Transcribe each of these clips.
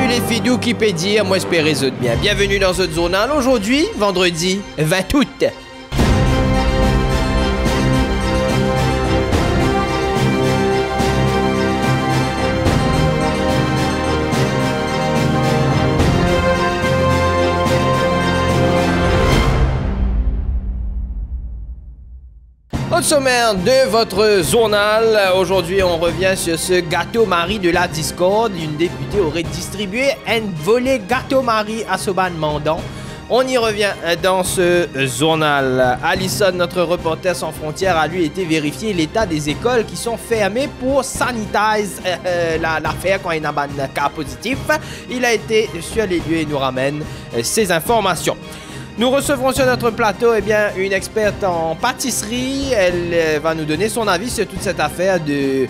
Salut les fidous qui peut dire, moi espérez bien. Bienvenue dans notre journal. Aujourd'hui, vendredi 20 août. Au sommaire de votre journal, aujourd'hui on revient sur ce gâteau Marie de la Discord. Une députée aurait distribué un volet gâteau Marie à Soban Mandant. On y revient dans ce journal. Alison, notre reporter sans frontières, a lui été vérifier l'état des écoles qui sont fermées pour sanitiser l'affaire quand il y a un cas positif. Il a été sur les lieux et nous ramène ces informations. Nous recevrons sur notre plateau une experte en pâtisserie. Elle va nous donner son avis sur toute cette affaire de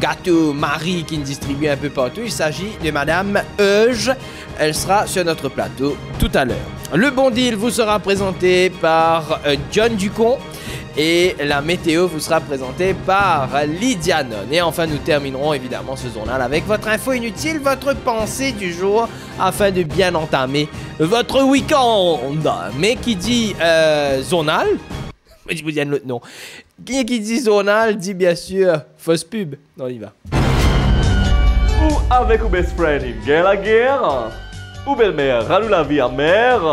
gâteau Marie qui nous distribue un peu partout. Il s'agit de Madame Euge. Elle sera sur notre plateau tout à l'heure. Le bon deal vous sera présenté par John Ducon. Et la météo vous sera présentée par Lydia Non. Et enfin, nous terminerons évidemment ce journal avec votre info inutile, votre pensée du jour, afin de bien entamer votre week-end. Mais qui dit journal, je vous dis l'autre nom. Qui dit journal dit bien sûr fausse pub. On y va. Ou avec ou best friend, il gagne la guerre. Ou belle-mère, ralou la vie amère.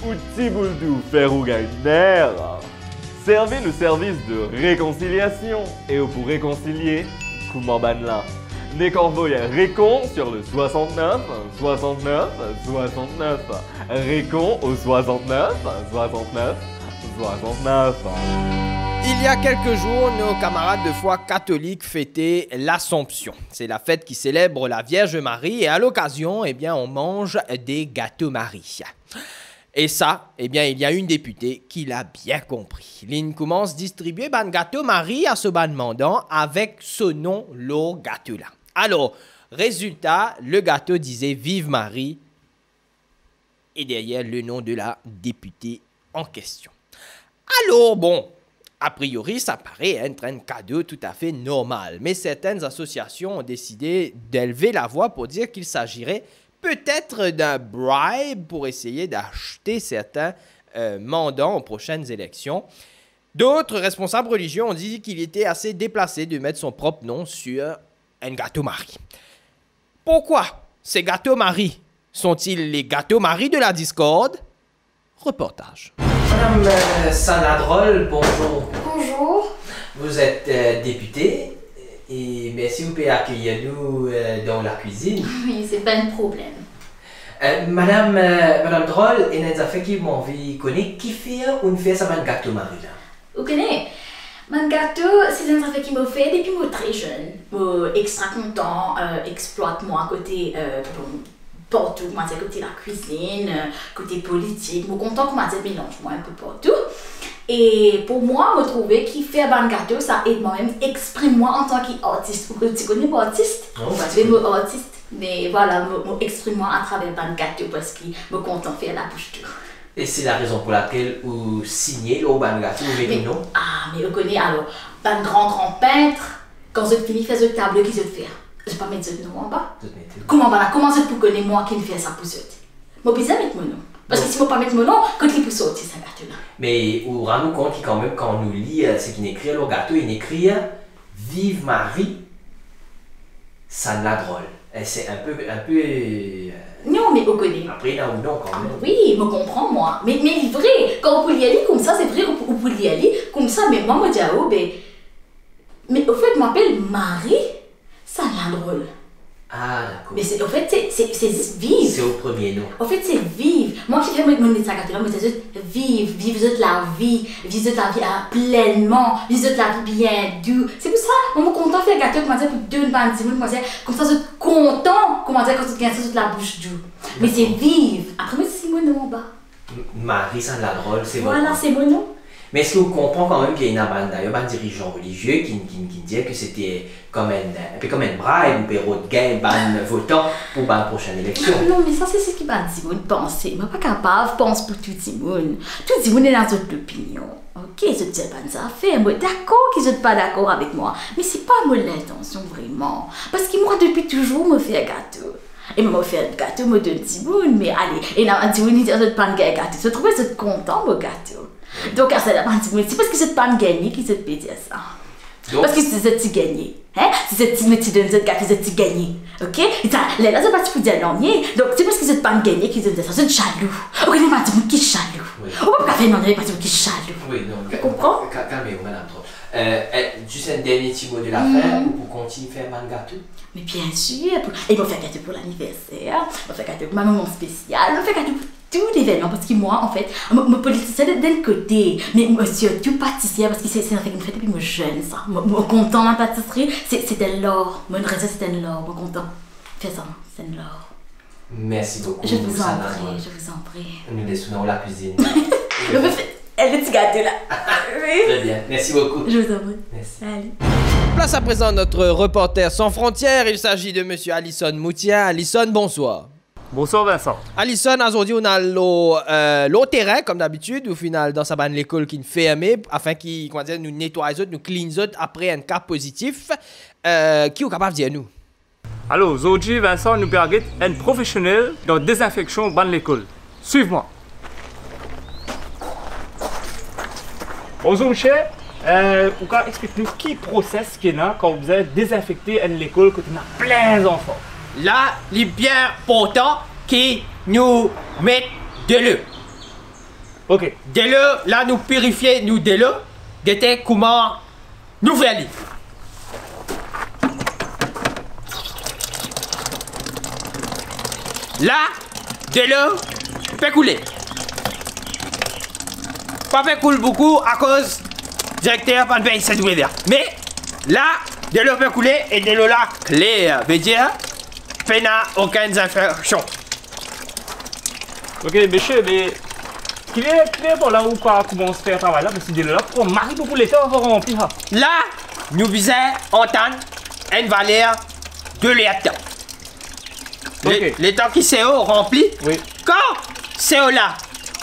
Ou Tibouldou, faire ou gagne nerf. Servez le service de réconciliation. Et pour réconcilier, comment ban là? N'est qu'envoyer récon sur le 69, 69, 69. Récon au 69, 69, 69. Il y a quelques jours, nos camarades de foi catholiques fêtaient l'Assomption. C'est la fête qui célèbre la Vierge Marie et à l'occasion, on mange des gâteaux Marie. Et ça, il y a une députée qui l'a bien compris. L'ine commence à distribuer ban gâteau Marie à ce ban mandant avec ce nom, le gâteau là. Alors, résultat, le gâteau disait Vive Marie et derrière le nom de la députée en question. Alors, bon, a priori, ça paraît être un cadeau tout à fait normal. Mais certaines associations ont décidé d'élever la voix pour dire qu'il s'agirait peut-être d'un bribe pour essayer d'acheter certains mandants aux prochaines élections. D'autres responsables religieux ont dit qu'il était assez déplacé de mettre son propre nom sur un gâteau Marie. Pourquoi ces gâteaux Marie sont-ils les gâteaux Marie de la Discord? Reportage. Madame Saladrol, bonjour. Bonjour. Vous êtes députée. Et merci, vous pouvez accueillir nous dans la cuisine. Oui, c'est pas un problème. Madame Droll, et nous a fait qui m'ont envie de connaître qui fait ou ne fait ça un gâteau Marie là. Vous connaissez, mon gâteau, c'est un affaire qui m'a fait depuis que je suis très jeune. Je suis extra content, exploite moi côté partout, moi côté la cuisine, côté politique. Je suis content que moi mélange moi un peu partout. Et pour moi, je trouvais qu'il fait un gâteau, ça aide moi-même, exprime moi en tant qu'artiste. Tu connais pas artiste? Oh, je suis artiste. Mais voilà, je exprime moi à travers un gâteau parce que je suis content de faire la bouche tout. Et c'est la raison pour laquelle vous signez le gâteau avec le nom? Ah, mais vous connaissez alors, un grand peintre, quand je finis, fait une table qui se fait. Je ne vais pas mettre ce nom en bas. Comment je peux connaître moi qui fait ça pour ce? Je vais besoin mettre mon nom. Parce que si je ne vais pas mettre mon nom, quand il peut sortir ce gâteau-là. Mais vous rendez compte qu'il quand même, quand on nous lit ce qu'il écrit le gâteau, il écrit Vive Marie, ça la drôle. C'est un peu non, mais vous connaissez. Après, là ou non, quand même. Oui, je comprends, moi. Mais vrai, quand on peut y aller comme ça, c'est vrai, on peut y aller comme ça. Mais moi, je dis, oh, mais au fait, je m'appelle Marie, ça la drôle. Ah, d'accord. Mais au fait, c'est juste vivre. C'est au premier nom. En fait, c'est vivre. Moi, je fais mon gâteau là, mais c'est juste vivre. Vivre la vie. Vivre la vie pleinement. Vivre la vie bien doux. C'est pour ça, je suis content de faire un gâteau, comment dire, pour deux bandes, comme ça, je suis content, comment dire, quand tu gagnes ça toute la bouche doux. Mais c'est vivre. Après, c'est mon nom en bas. Marie, ça la drôle, c'est bon. Voilà, c'est mon nom. Mais est-ce que vous comprenez quand même qu'il y a un dirigeant religieux qui disait que c'était comme un bribe ou un gain votant pour la prochaine élection? Non, mais ça, c'est ce qui va dire penser. Je ne suis pas capable de penser pour tout le monde. Tout le monde est dans notre opinion. Ok, je ne sais pas ça faire. Moi, d'accord qu'ils ne sont pas d'accord avec moi. Mais ce n'est pas mon intention vraiment. Parce que moi, depuis toujours, je fais un gâteau. Et maman fait un gâteau, me donne petit bout, mais allez, et là, on dit, oui, on dit, pas de gâteau. Je trouve que c'est content, mon gâteau. Donc, c'est la partie, c'est parce que c'est pas gagné qui se peut dire ça. Donc, parce que c'est ce qui gagné. Hein? C'est ce qui donne ce gâteau, c'est ce qui gagné. Ok? Et ça, là, c'est pas pour dire non, donc c'est parce que c'est pas gagné qui donne ça. C'est jaloux. Ok, mais pas qui est jaloux. On peut pas faire non, mais pas qui est jaloux. Oui, non. Tu comprends? Calmez-vous, madame. Juste un dernier petit mot de la fin pour continuer à faire un gâteau. Mais bien sûr, ils vont faire gâteau pour l'anniversaire, ils vont faire gâteau pour ma maman spéciale, ils vont faire gâteau pour tout l'événement. Parce que moi, en fait, mon politicien d'un côté, mais surtout pâtissière, parce que c'est une fête depuis que je suis jeune, ça. Mon content, ma pâtisserie, c'était l'or. Mon recette, c'était l'or, mon content. Fais ça, c'est l'or. Merci beaucoup. Je vous en prie, je vous en prie. Nous laissons la cuisine. Elle est petit gâteau là. Très bien, merci beaucoup. Je vous en prie. Merci. Allez. Place à présent notre reporter sans frontières. Il s'agit de monsieur Alison Moutien. Alison, bonsoir. Bonsoir Vincent. Alison, aujourd'hui, on a l'eau terrain, comme d'habitude, au final, dans sa bonne l'école qui nous ferme, afin qu'il nous nettoie, nous clean après un cas positif. Qui est capable de dire nous? Alors, aujourd'hui, Vincent, nous permet un professionnel dans la désinfection de l'école. Suive-moi. Bonjour, cher. Vous pouvez expliquer-nous qui process qu'il y a quand vous avez désinfecté une école quand on a plein d'enfants? Là, les bien pourtant qui nous mettent de l'eau. Ok. De l'eau, là, nous purifier nous de l'eau, de comment nous faire aller. Là, de l'eau fait couler. Pas fait couler beaucoup à cause directeur pas de payer cette ouvrière. Mais là, de l'eau peut couler et de l'eau là claire. Veut dire, il n'y a aucune infection. Ok, monsieur, mais qui est pour là où on commence à faire le travail là, parce que de l'eau là, pour marquer pour l'état, on va remplir. Là, nous visons entendre une valeur de l'état. Ok. L'état qui c'est rempli. Oui. Quand c'est là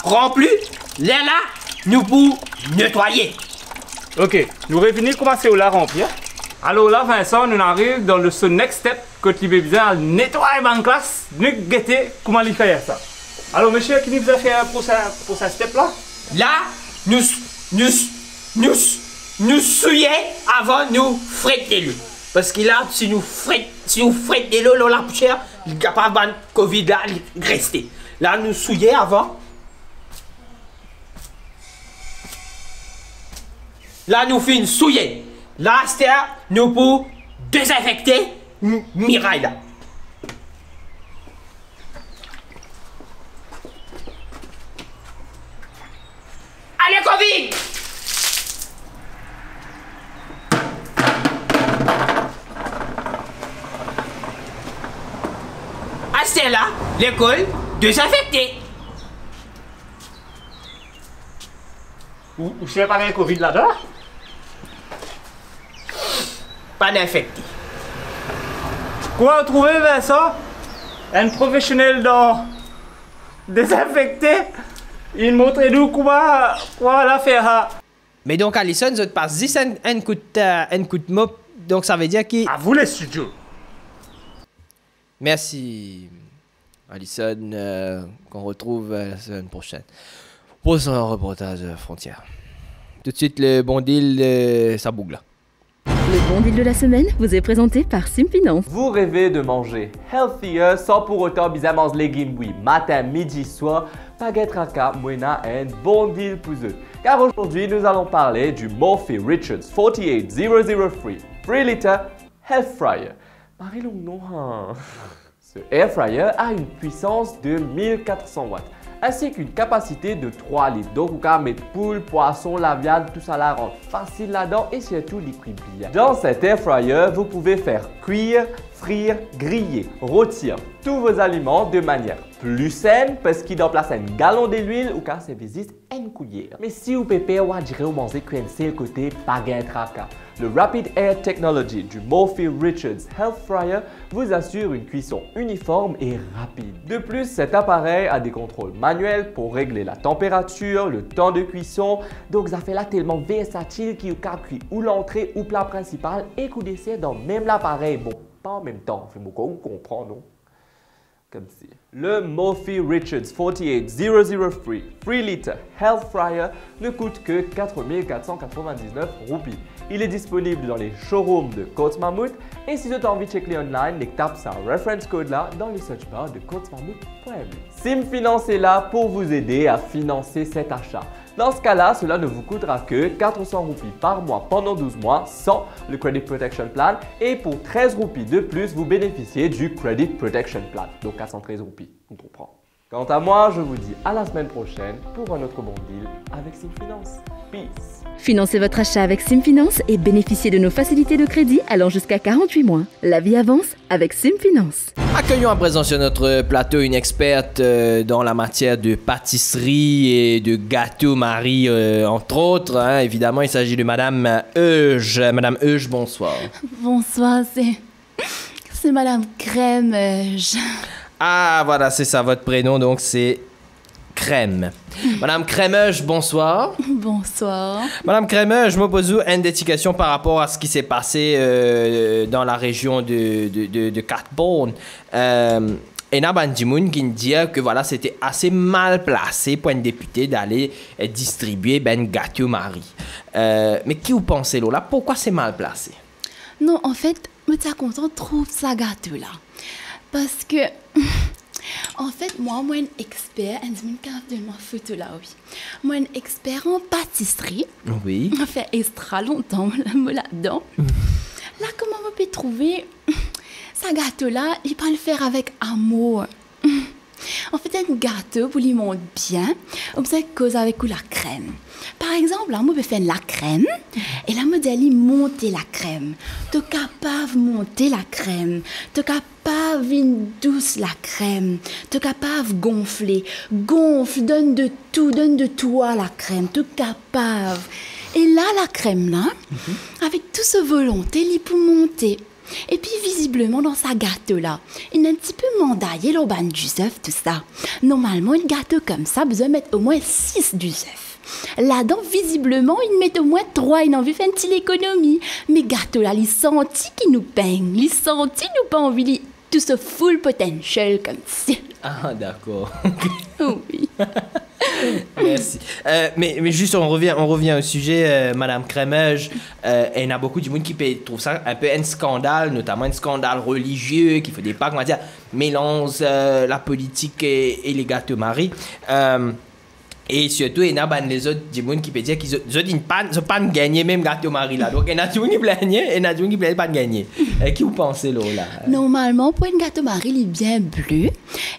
rempli, là, nous pouvons nettoyer. Ok, nous revenons commencer à remplir. Alors là, Vincent, nous arrivons dans ce next step que tu veux besoin de nettoyer ma classe, nous guetter comment il fait ça. Alors, monsieur, qui nous a fait pour ce step là? Là, nous souillons avant nous fréter l'eau. Parce que là, si nous frétons l'eau, la poussière, il est capable de Covid là, il rester. Là, nous souillons avant. Là, nous faisons souiller. Là, c'est-à-dire, nous pouvons désinfecter Mirail là. Allez, Covid! À ce là, l'école désinfectée. Ou c'est pas un Covid là-dedans? Pas d'infecté. Quoi trouver, Vincent? Un professionnel dans désinfecter? Il montre-nous comment la faire. Mais donc, Alison, vous passe 10 un coup de mop, donc ça veut dire qu'il... À vous les studios. Merci, Alison, qu'on retrouve la semaine prochaine pour son reportage frontière. Tout de suite, le bon deal, ça boucle là. Le bon deal de la semaine vous est présenté par Simpinance. Vous rêvez de manger healthier sans pour autant bien manger légumes, oui, matin, midi, soir, baguette raka, moina un bon deal pour eux. Car aujourd'hui, nous allons parler du Murphy Richards 48003 3 litre Air Fryer. Marie-Lou, non, hein? Ce Air Fryer a une puissance de 1400 watts ainsi qu'une capacité de 3 litres. Donc, vous pouvez mettre poules, poissons, la viande, tout ça la rend facile là-dedans et surtout les cuit bien. Dans cet air fryer, vous pouvez faire cuire, frire, griller, rôtir tous vos aliments de manière plus saine parce qu'il remplace un gallon d'huile ou car c'est visite une cuillère. Mais si vous pépé, on dirait vous manger le côté baguette raka. Le Rapid Air Technology du Murphy Richards Health Fryer vous assure une cuisson uniforme et rapide. De plus, cet appareil a des contrôles manuels pour régler la température, le temps de cuisson. Donc, ça fait là tellement versatile qu'il peut cuire ou l'entrée ou plat principal et qu'on dessert dans même l'appareil. Bon, pas en même temps, fait beaucoup on comprend, non? comme si. Le Mophie Richards 48003 3 litre Health Fryer ne coûte que 4499 roupies. Il est disponible dans les showrooms de Coats Mammouth et si tu as envie de checker online, les tape ça reference code là dans les search bars de coatsmammouth.me. SimFinance est là pour vous aider à financer cet achat. Dans ce cas-là, cela ne vous coûtera que 400 roupies par mois pendant 12 mois sans le Credit Protection Plan et pour 13 roupies de plus, vous bénéficiez du Credit Protection Plan, donc 413 roupies, on comprend. Quant à moi, je vous dis à la semaine prochaine pour un autre bon deal avec SimFinance. Peace! Financez votre achat avec SimFinance et bénéficiez de nos facilités de crédit allant jusqu'à 48 mois. La vie avance avec SimFinance. Accueillons à présent sur notre plateau une experte dans la matière de pâtisserie et de gâteaux Marie, entre autres. Hein. Évidemment, il s'agit de Madame Euge. Madame Euge, bonsoir. Bonsoir, c'est Madame Crème Euge. Ah, voilà, c'est ça, votre prénom, donc c'est Crème. Madame Crémeuge, bonsoir. Bonsoir. Madame Crémeuge, je me pose une dédication par rapport à ce qui s'est passé dans la région de Catbourne. Et n'a pas qui dit que voilà, c'était assez mal placé pour un député d'aller distribuer ben gâteau Marie. Mais qui vous pensez là? Pourquoi c'est mal placé? Non, en fait, je suis content trouve ça gâteau là. Parce que, en fait, moi, un expert, de ma photo là, oui. Moi, un expert en pâtisserie. Oui. Ça fait extra longtemps, là-dedans. Là, comment on peut trouver ça gâteau là, il peut le faire avec amour. En fait, un gâteau pour lui monter bien, on peut cause avec la crème. Par exemple, là, on peut faire la crème et là, on peut monter la crème. Tu es capable de monter la crème. Tu es capable de douce la crème. Tu es capable de gonfler. Gonfle, donne de tout à la crème. Tu es capable. Et là, la crème, là, avec toute cette volonté, il peut monter. Et puis, visiblement, dans sa gâteau-là, il est un petit peu mandaillé, le ban du œuf, tout ça. Normalement, un gâteau comme ça, besoin de mettre au moins 6 du œuf. Là-dedans, visiblement, il met au moins 3. Il a envie de faire une petite économie. Mais gâteau-là, il sentit qu'il nous peigne. Il sentit nous pas envie tout ce full potential comme ça. Ah, d'accord. Oui. Merci. Mais juste, on revient au sujet, Madame Crémeuge. Il y a beaucoup de monde qui trouve ça un peu un scandale, notamment un scandale religieux, qui fait des pas, comment dire, mélange la politique et les gâteaux Marie. Et surtout, il y a les autres gens qui peuvent dire qu'ils n'ont pas gagné même gâteau Marie là. Donc, il y a des gens qui plaignent et il y a des gens qui ne pas gagner. Qui vous pensez là? Normalement, pour un gâteau Marie, il est bien bleu.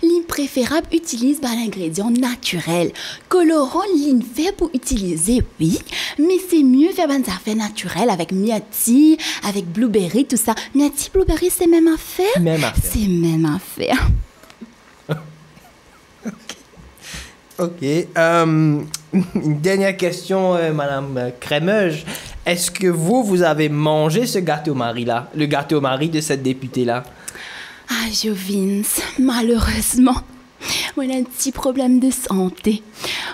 Il est préférable utiliser l'ingrédient naturel. Colorant, il est fait pour utiliser, oui. Mais c'est mieux faire des affaires naturelles avec myrtille, avec blueberry, tout ça. Myrtille, blueberry, c'est même affaire? Même affaire. C'est même affaire. Ok. Une dernière question, Madame Crémeuge. Est-ce que vous avez mangé ce gâteau Marie là, le gâteau Marie de cette députée là? Ah, Vince, malheureusement, moi j'ai un petit problème de santé.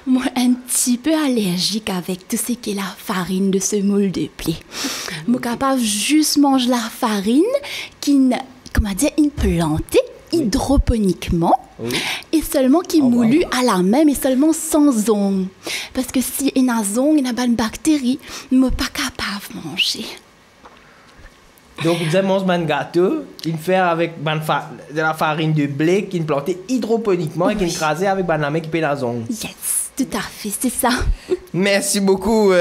Moi un petit peu allergique avec tout ce qui est la farine de semoule de blé. Moi capable juste manger la farine qui, comment dire, une plantée hydroponiquement. Oui. Et seulement qui moulu à la main, mais seulement sans ongles. Parce que si il y a des ongles, il y a une bactérie, je ne suis pas capable de manger. Donc, vous avez mangé un gâteau qu'il fait avec de la farine de blé qui est plantée hydroponiquement et qui est écrasée avec la main qui fait les ongles. Yes, tout à fait, c'est ça. Merci beaucoup,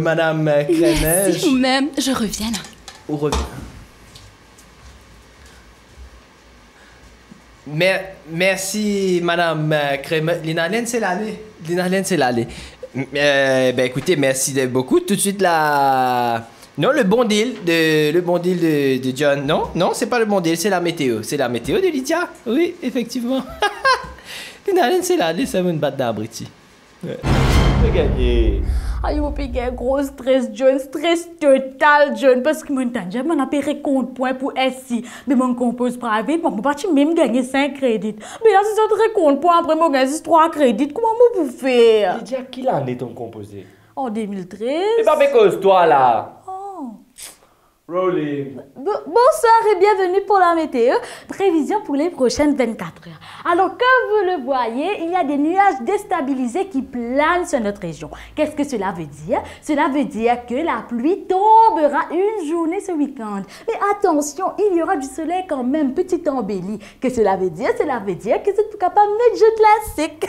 Madame Crémeuge. Merci vous-même. Je reviens là. Au revoir. Merci, Madame Crémeuge. Linalène, c'est l'allée. Ben écoutez, merci beaucoup. Tout de suite, non, le bon deal de John. Non, c'est pas le bon deal, c'est la météo. C'est la météo de Lydia. Oui, effectivement. Linalène, c'est l'allée, ça va me battre d'arbre ici. Ouais. J'ai gagné. Ay, yo piqué un gros stress, John. Stress total, John. Parce que moi, j'ai mon appelé compte point pour SI. Mais mon compose private, moi, je peux même gagner 5 crédits. Mais là, si ça te compte point, après, moi, gagner 3 crédits, comment moi, vous faire? Lydia, qui l'année ton composé? En 2013. C'est pas cause toi, là. Oh. Rolling. Bonsoir et bienvenue pour la météo. Prévision pour les prochaines 24 heures. Alors, comme vous le voyez, il y a des nuages déstabilisés qui planent sur notre région. Qu'est-ce que cela veut dire? Cela veut dire que la pluie tombera une journée ce week-end. Mais attention, il y aura du soleil quand même, petite embellie. Qu'est-ce que cela veut dire? Cela veut dire que c'est capable de mettre je classique.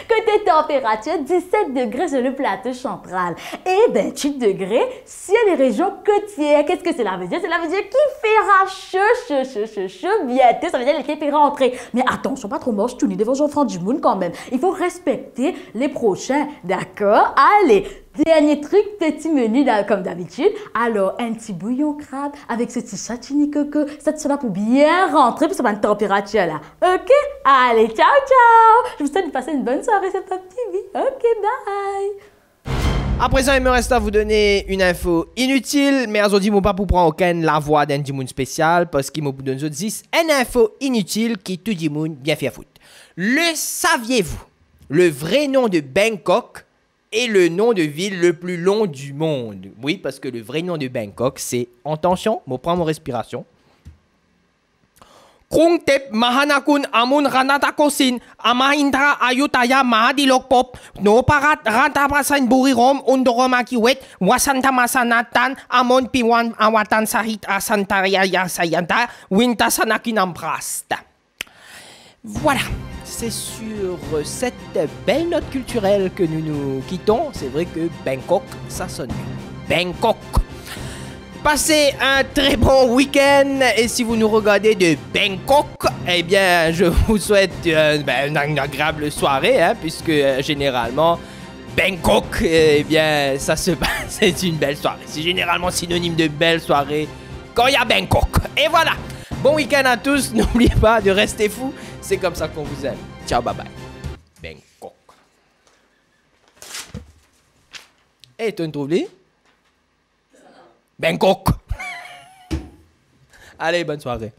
Côté température, 17 degrés sur le plateau central et 28 degrés sur les régions côtières. Qu'est-ce que cela veut dire? Cela veut dire qu'il fera chaud bientôt. Ça veut dire l'été peut rentrer. Mais attention, pas trop moche, tourner devant Jean-François du Monde quand même. Il faut respecter les prochains, d'accord? Allez, dernier truc, petit menu comme d'habitude. Alors, un petit bouillon crabe avec ce petit chutney coco. Ça sera pour bien rentrer pour cette température là. Ok? Allez, ciao, ciao! Je vous souhaite de passer une bonne soirée sur Pop TV. Ok, bye! À présent, il me reste à vous donner une info inutile, mais aujourd'hui, je ne pas pour prendre aucune la voix d'un Dimoun spécial parce qu'il m'a donné une info inutile qui tout Dimoun bien fait foutre. Le saviez-vous? Le vrai nom de Bangkok est le nom de ville le plus long du monde. Oui, parce que le vrai nom de Bangkok, c'est, attention, je prends mon respiration. Krung Tep Mahanakun Amun Ranatakosin Amahindra Ayutaya Mahadilokpop No Parat Rantapasan Burirom Undoromakiwet Wasanta Masanatan Amon Piwan Awatan Sahit Asantaria Sayanta Wintasanakinamprasta. Voilà, c'est sur cette belle note culturelle que nous nous quittons. C'est vrai que Bangkok, ça sonne bien. Bangkok. Passez un très bon week-end et si vous nous regardez de Bangkok, eh bien, je vous souhaite une agréable soirée, hein, puisque généralement, Bangkok, eh bien, ça se passe, c'est une belle soirée. C'est généralement synonyme de belle soirée quand il y a Bangkok. Et voilà, bon week-end à tous, n'oubliez pas de rester fous, c'est comme ça qu'on vous aime. Ciao, bye bye. Bangkok. Et tu trouves Bangkok. Allez, bonne soirée.